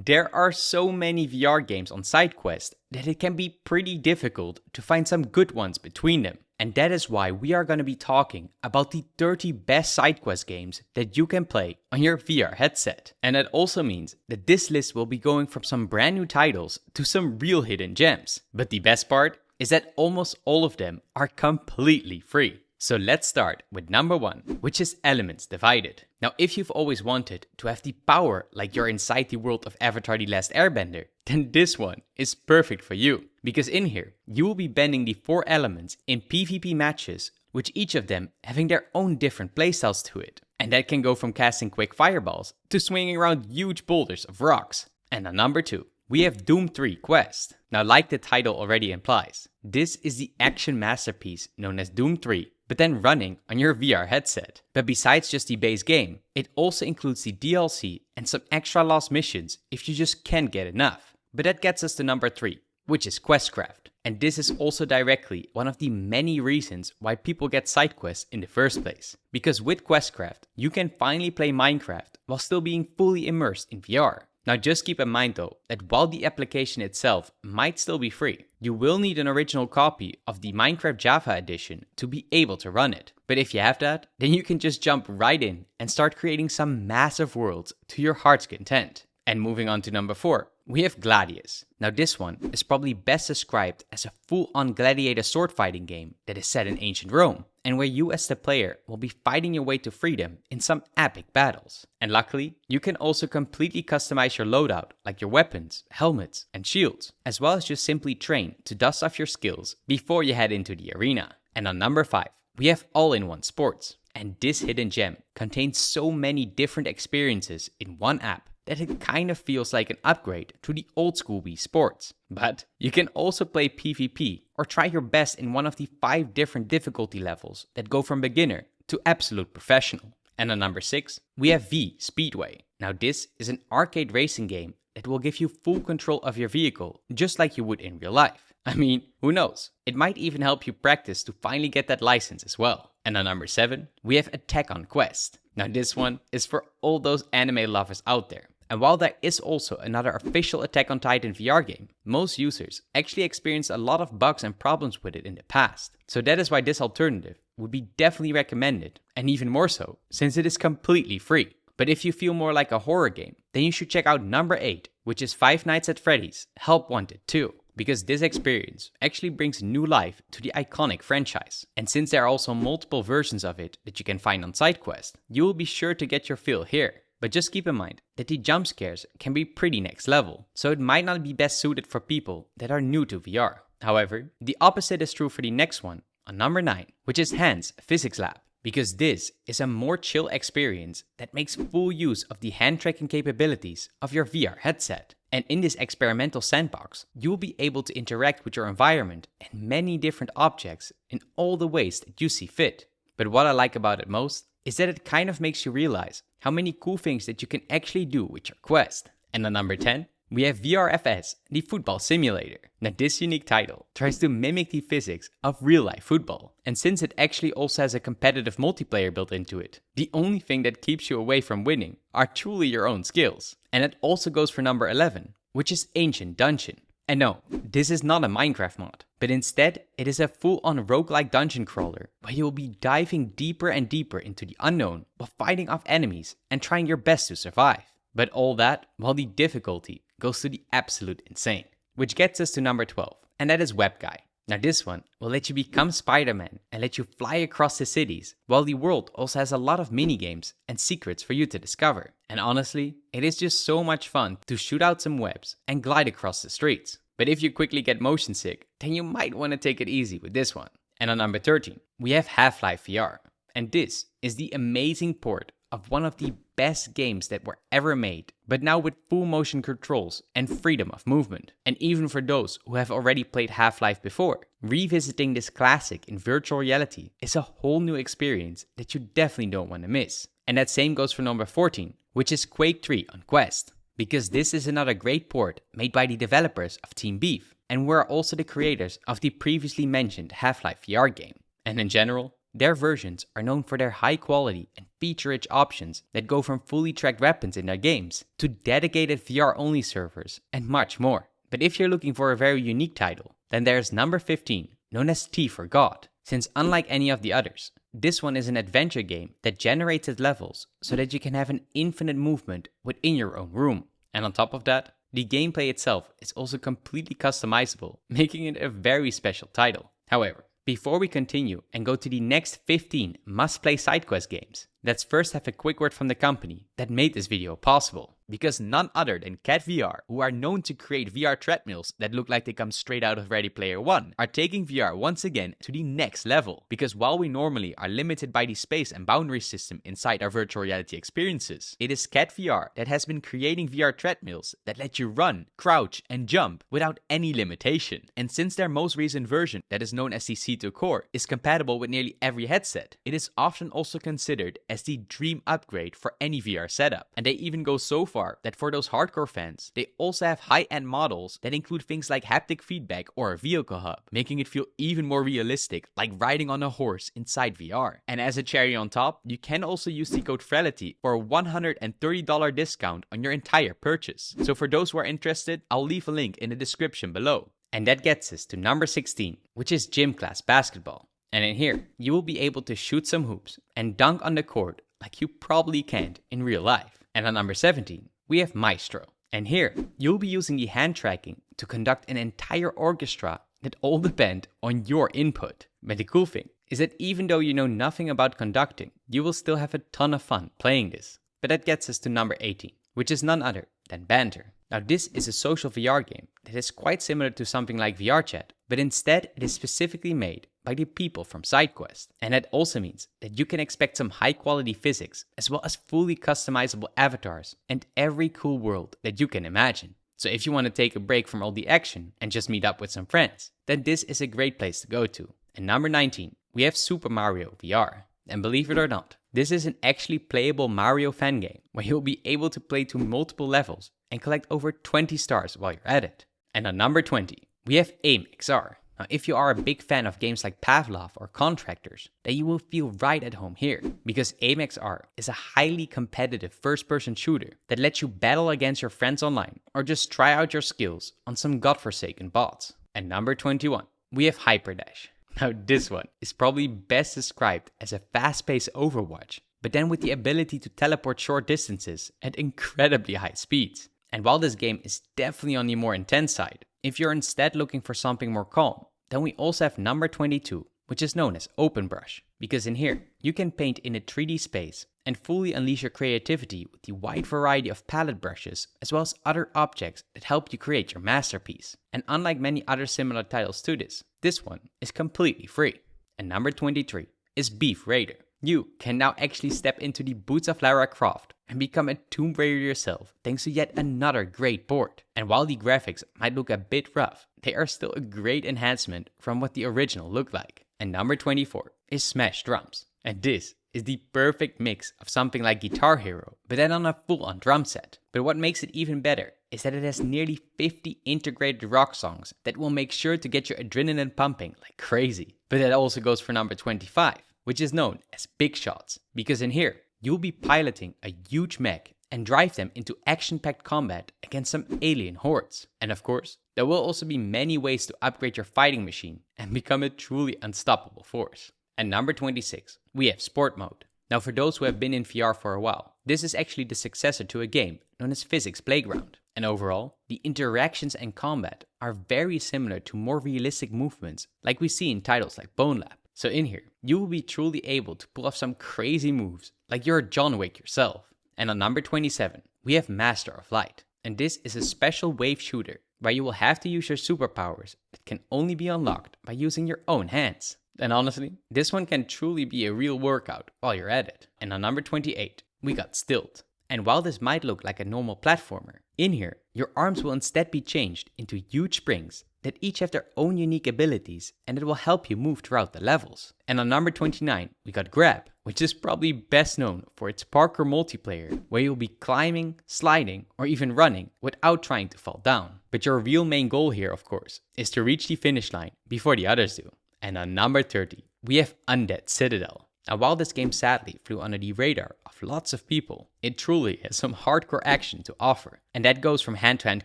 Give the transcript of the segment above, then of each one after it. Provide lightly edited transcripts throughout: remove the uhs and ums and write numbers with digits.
There are so many VR games on SideQuest that it can be pretty difficult to find some good ones between them. And that is why we are going to be talking about the 30 best SideQuest games that you can play on your VR headset. And that also means that this list will be going from some brand new titles to some real hidden gems. But the best part is that almost all of them are completely free. So let's start with number 1, which is Elements Divided. Now, if you've always wanted to have the power like you're inside the world of Avatar: The Last Airbender, then this one is perfect for you. Because in here, you will be bending the 4 elements in PvP matches, with each of them having their own different playstyles to it. And that can go from casting quick fireballs to swinging around huge boulders of rocks. And on number 2, we have Doom 3 Quest. Now, like the title already implies, this is the action masterpiece known as Doom 3, but then running on your VR headset. But besides just the base game, it also includes the DLC and some extra lost missions if you just can't get enough. But that gets us to number 3, which is Questcraft. And this is also directly one of the many reasons why people get side quests in the first place. Because with Questcraft, you can finally play Minecraft while still being fully immersed in VR. Now just keep in mind though, that while the application itself might still be free, you will need an original copy of the Minecraft Java edition to be able to run it. But if you have that, then you can just jump right in and start creating some massive worlds to your heart's content. And moving on to number 4, we have Gladius. Now this one is probably best described as a full-on gladiator sword fighting game that is set in ancient Rome, and where you as the player will be fighting your way to freedom in some epic battles. And luckily, you can also completely customize your loadout, like your weapons, helmets, and shields, as well as just simply train to dust off your skills before you head into the arena. And on number 5, we have All-in-One Sports. And this hidden gem contains so many different experiences in one app that it kind of feels like an upgrade to the old school Wii Sports. But you can also play PvP or try your best in one of the 5 different difficulty levels that go from beginner to absolute professional. And on number 6, we have V Speedway. Now this is an arcade racing game that will give you full control of your vehicle, just like you would in real life. I mean, who knows? It might even help you practice to finally get that license as well. And on number 7, we have Attack on Quest. Now this one is for all those anime lovers out there. And while there is also another official Attack on Titan VR game, most users actually experienced a lot of bugs and problems with it in the past. So that is why this alternative would be definitely recommended, and even more so, since it is completely free. But if you feel more like a horror game, then you should check out number 8, which is Five Nights at Freddy's Help Wanted 2. Because this experience actually brings new life to the iconic franchise. And since there are also multiple versions of it that you can find on SideQuest, you will be sure to get your fill here. But just keep in mind that the jump scares can be pretty next level, so it might not be best suited for people that are new to VR. However, the opposite is true for the next one, on number 9, which is Hans Physics Lab. Because this is a more chill experience that makes full use of the hand tracking capabilities of your VR headset. And in this experimental sandbox, you will be able to interact with your environment and many different objects in all the ways that you see fit. But what I like about it most is that it kind of makes you realize how many cool things that you can actually do with your Quest. And on number 10, we have VRFS, the football simulator. Now this unique title tries to mimic the physics of real-life football. And since it actually also has a competitive multiplayer built into it, the only thing that keeps you away from winning are truly your own skills. And it also goes for number 11, which is Ancient Dungeon. And no, this is not a Minecraft mod, but instead it is a full-on roguelike dungeon crawler where you will be diving deeper and deeper into the unknown while fighting off enemies and trying your best to survive. But all that while the difficulty goes to the absolute insane. Which gets us to number 12, and that is Web Guy. Now this one will let you become Spider-Man and let you fly across the cities, while the world also has a lot of minigames and secrets for you to discover. And honestly, it is just so much fun to shoot out some webs and glide across the streets. But if you quickly get motion sick, then you might want to take it easy with this one. And on number 13, we have Half-Life VR. And this is the amazing port of one of the best games that were ever made, but now with full motion controls and freedom of movement. And even for those who have already played Half-Life before, revisiting this classic in virtual reality is a whole new experience that you definitely don't want to miss. And that same goes for number 14, which is Quake 3 on Quest. Because this is another great port made by the developers of Team Beef, and were also the creators of the previously mentioned Half-Life VR game. And in general, their versions are known for their high quality and feature-rich options that go from fully tracked weapons in their games to dedicated VR-only servers and much more. But if you're looking for a very unique title, then there's number 15, known as T for God. Since unlike any of the others, this one is an adventure game that generates its levels so that you can have an infinite movement within your own room. And on top of that, the gameplay itself is also completely customizable, making it a very special title. However, before we continue and go to the next 15 must-play SideQuest games, let's first have a quick word from the company that made this video possible. Because none other than Cat VR, who are known to create VR treadmills that look like they come straight out of Ready Player One, are taking VR once again to the next level. Because while we normally are limited by the space and boundary system inside our virtual reality experiences, it is Cat VR that has been creating VR treadmills that let you run, crouch, and jump without any limitation. And since their most recent version, that is known as the C2 Core, is compatible with nearly every headset, it is often also considered as the dream upgrade for any VR setup. And they even go so far that for those hardcore fans, they also have high-end models that include things like haptic feedback or a vehicle hub, making it feel even more realistic, like riding on a horse inside VR. And as a cherry on top, you can also use the code VRelity for a $130 discount on your entire purchase. So for those who are interested, I'll leave a link in the description below. And that gets us to number 16, which is Gym Class Basketball. And in here, you will be able to shoot some hoops and dunk on the court like you probably can't in real life. And on number 17, we have Maestro. And here, you'll be using the hand tracking to conduct an entire orchestra that all depend on your input. But the cool thing is that even though you know nothing about conducting, you will still have a ton of fun playing this. But that gets us to number 18, which is none other than Banter. Now this is a social VR game that is quite similar to something like VRChat, but instead it is specifically made by the people from SideQuest. And that also means that you can expect some high quality physics as well as fully customizable avatars and every cool world that you can imagine. So if you want to take a break from all the action and just meet up with some friends, then this is a great place to go to. And number 19, we have Super Mario VR. And believe it or not, this is an actually playable Mario fan game where you'll be able to play to multiple levels and collect over 20 stars while you're at it. And on number 20, we have AIM XR. Now, if you are a big fan of games like Pavlov or Contractors, then you will feel right at home here, because AIM XR is a highly competitive first-person shooter that lets you battle against your friends online or just try out your skills on some godforsaken bots. And number 21, we have Hyperdash. Now this one is probably best described as a fast-paced Overwatch, but then with the ability to teleport short distances at incredibly high speeds. And while this game is definitely on the more intense side, if you're instead looking for something more calm, then we also have number 22, which is known as OpenBrush. Because in here, you can paint in a 3D space and fully unleash your creativity with the wide variety of palette brushes as well as other objects that help you create your masterpiece. And unlike many other similar titles to this one is completely free. And number 23 is Beef Raider. You can now actually step into the boots of Lara Croft and become a Tomb Raider yourself thanks to yet another great port. And while the graphics might look a bit rough, they are still a great enhancement from what the original looked like. And number 24 is Smash Drums. And this is the perfect mix of something like Guitar Hero, but then on a full-on drum set. But what makes it even better is that it has nearly 50 integrated rock songs that will make sure to get your adrenaline pumping like crazy. But that also goes for number 25, which is known as Big Shots, because in here, you'll be piloting a huge mech and drive them into action-packed combat against some alien hordes. And of course, there will also be many ways to upgrade your fighting machine and become a truly unstoppable force. And number 26, we have Sport Mode. Now for those who have been in VR for a while, this is actually the successor to a game known as Physics Playground. And overall, the interactions and combat are very similar to more realistic movements like we see in titles like Bone Lab. So in here, you will be truly able to pull off some crazy moves like you're John Wick yourself. And on number 27, we have Master of Light. And this is a special wave shooter where you will have to use your superpowers that can only be unlocked by using your own hands. And honestly, this one can truly be a real workout while you're at it. And on number 28, we got Stilt. And while this might look like a normal platformer, in here, your arms will instead be changed into huge springs that each have their own unique abilities, and it will help you move throughout the levels. And on number 29, we got Grab, which is probably best known for its parkour multiplayer, where you'll be climbing, sliding, or even running without trying to fall down. But your real main goal here, of course, is to reach the finish line before the others do. And on number 30, we have Undead Citadel. And while this game sadly flew under the radar of lots of people, it truly has some hardcore action to offer. And that goes from hand-to-hand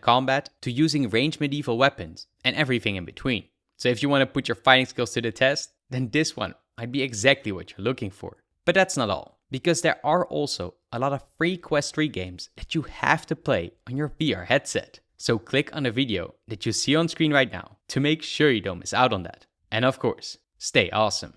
combat to using ranged medieval weapons and everything in between. So if you want to put your fighting skills to the test, then this one might be exactly what you're looking for. But that's not all, because there are also a lot of free Quest 3 games that you have to play on your VR headset. So click on the video that you see on screen right now to make sure you don't miss out on that. And of course, stay awesome.